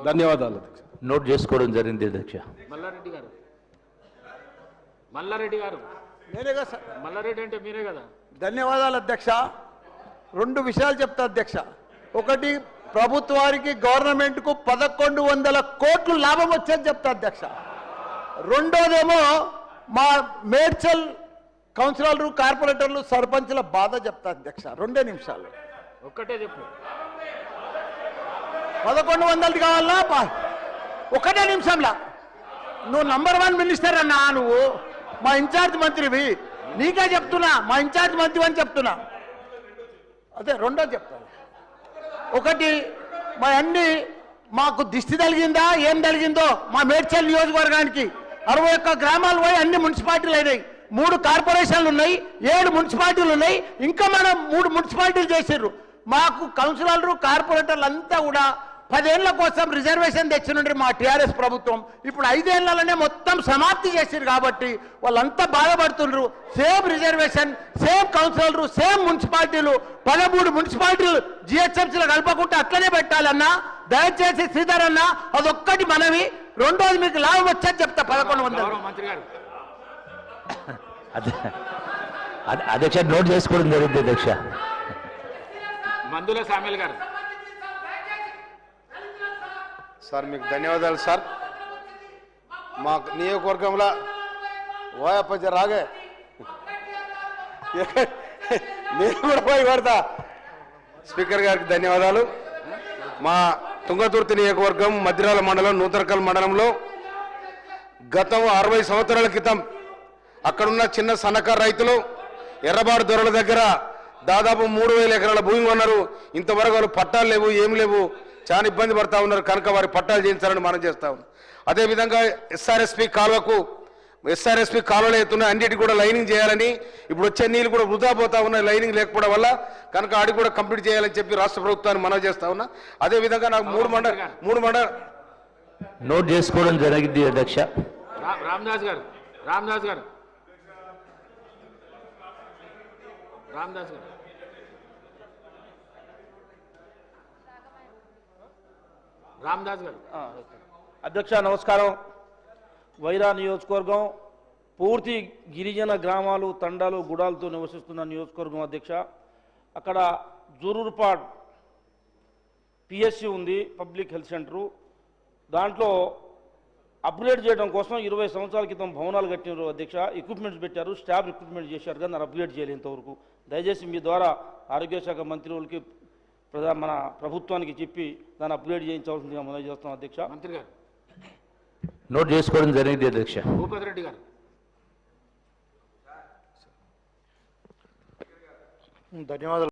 ధన్యవాదాలు అధ్యక్ష. నోట్ చేసుకోవడం జరిగింది అధ్యక్ష. మల్లారెడ్డి గారు నేనే కదా సార్. మల్లారెడ్డి అంటే మీరే కదా. ధన్యవాదాలు అధ్యక్ష. రెండు విషయాలు చెప్తా అధ్యక్ష. ఒకటి, ప్రభుత్వానికి గవర్నమెంట్కు 1100 కోట్లు లాభం వచ్చేది చెప్తా అధ్యక్ష. రెండోదేమో మా మేడ్చల్ కౌన్సిలర్లు, కార్పొరేటర్లు, సర్పంచ్ల బాధ చెప్తా అధ్యక్ష. 2 నిమిషాలు. ఒక్కటే చెప్పు. 1100 కావాలా? 1 నిమిషంలా. నువ్వు నంబర్ 1 మినిస్టర్ అన్నా, నువ్వు మా ఇన్ఛార్జ్ మంత్రివి, నీకే చెప్తున్నా, మా ఇన్ఛార్జ్ మంత్రి అని చెప్తున్నా. అదే రెండో చెప్తాను. ఒకటి, మా అన్ని మాకు దిష్టి తగిలిందా ఏం తగిలిందో మా మేడ్చల్ నియోజకవర్గానికి 61 గ్రామాలు పోయి అన్ని మున్సిపాలిటీలు అయినాయి. 3 కార్పొరేషన్లు ఉన్నాయి, 7 మున్సిపాలిటీలు ఉన్నాయి. ఇంకా మనం 3 మున్సిపాలిటీలు చేసిర్రు. మాకు కౌన్సిలర్లు, కార్పొరేటర్లు అంతా కూడా 10 ఏళ్ల కోసం రిజర్వేషన్ తెచ్చినుండ్రి మా టీఆర్ఎస్ ప్రభుత్వం. ఇప్పుడు 5 ఏళ్లలోనే మొత్తం సమాప్తి చేసిరు కాబట్టి వాళ్ళంతా బాధపడుతుండ్రు. సేమ్ రిజర్వేషన్, సేమ్ కౌన్సిలర్లు, సేమ్ మున్సిపాలిటీలు, 13 మున్సిపాలిటీలు జిహెచ్ఎంసీలో కలపకుండా అట్లనే పెట్టాలన్నా. దయచేసి శ్రీధర్ అన్న, అదొక్కటి మనవి. రెండోది, మీకు లాభం వచ్చేది చెప్తా. 1100. మంత్రి గారు అధ్యక్ష నోట్ చేసుకోవడం జరిగింది అధ్యక్ష. మందుల సామెల్ గారు. సార్ మీకు ధన్యవాదాలు సార్. మా నియోజకవర్గంలో వాయపచ్చ రాగే నేను కూడా పోయి పడతా. స్పీకర్ గారికి ధన్యవాదాలు. మా తుంగతుర్తి నియోజకవర్గం మద్దిరాల మండలం నూతనకల్ మండలంలో గతం 60 సంవత్సరాల క్రితం అక్కడున్న చిన్న సన్నకారు రైతులు ఎర్రబాడు దొరల దగ్గర దాదాపు 3000 ఎకరాల భూమి కొన్నారు. ఇంతవరకు వాళ్ళు పట్టాలు లేవు, ఏం లేవు, చాలా ఇబ్బంది పడతా ఉన్నారు. కనుక వారి పట్టాలు చేయించాలని మనం చేస్తా ఉన్నాం. అదేవిధంగా ఎస్ఆర్ఎస్పి కాలువలు అవుతున్నాయి, అన్నిటికీ కూడా లైనింగ్ చేయాలని. ఇప్పుడు వచ్చే నీళ్ళు కూడా వృధా పోతా ఉన్నాయి లైనింగ్ లేకపోవడం వల్ల. కనుక ఆడి కూడా కంప్లీట్ చేయాలని చెప్పి రాష్ట్ర ప్రభుత్వాన్ని మనం చేస్తా ఉన్నా. అదేవిధంగా నాకు 3 మండల నోట్ చేసుకోవడం జరిగింది అధ్యక్ష. రామదాస్ గారు రామదాస్ గారు అధ్యక్ష నమస్కారం. వైరా నియోజకవర్గం పూర్తి గిరిజన గ్రామాలు, తండాలు, గుడాలతో నివసిస్తున్న నియోజకవర్గం అధ్యక్ష. అక్కడ జూరూరుపాడ్ పిఎస్సి ఉంది, పబ్లిక్ హెల్త్ సెంటరు. దాంట్లో అప్గ్రేడ్ చేయడం కోసం 20 సంవత్సరాల క్రితం భవనాలు కట్టినారు అధ్యక్ష. ఎక్విప్మెంట్స్ పెట్టారు, స్టాఫ్ రిక్రూట్మెంట్ చేశారు, కానీ దాన్ని అప్గ్రేడ్ చేయలేదు ఇంతవరకు. దయచేసి మీ ద్వారా ఆరోగ్య శాఖ మంత్రి వాళ్ళకి, మన ప్రభుత్వానికి చెప్పి దాన్ని అప్గ్రేడ్ చేయించవలసిందిగా మనం చేస్తాం అధ్యక్ష. మంత్రి గారు నోట్ చేసుకోవడం జరిగింది అధ్యక్ష. భూపతి రెడ్డి గారు. ధన్యవాదాలు.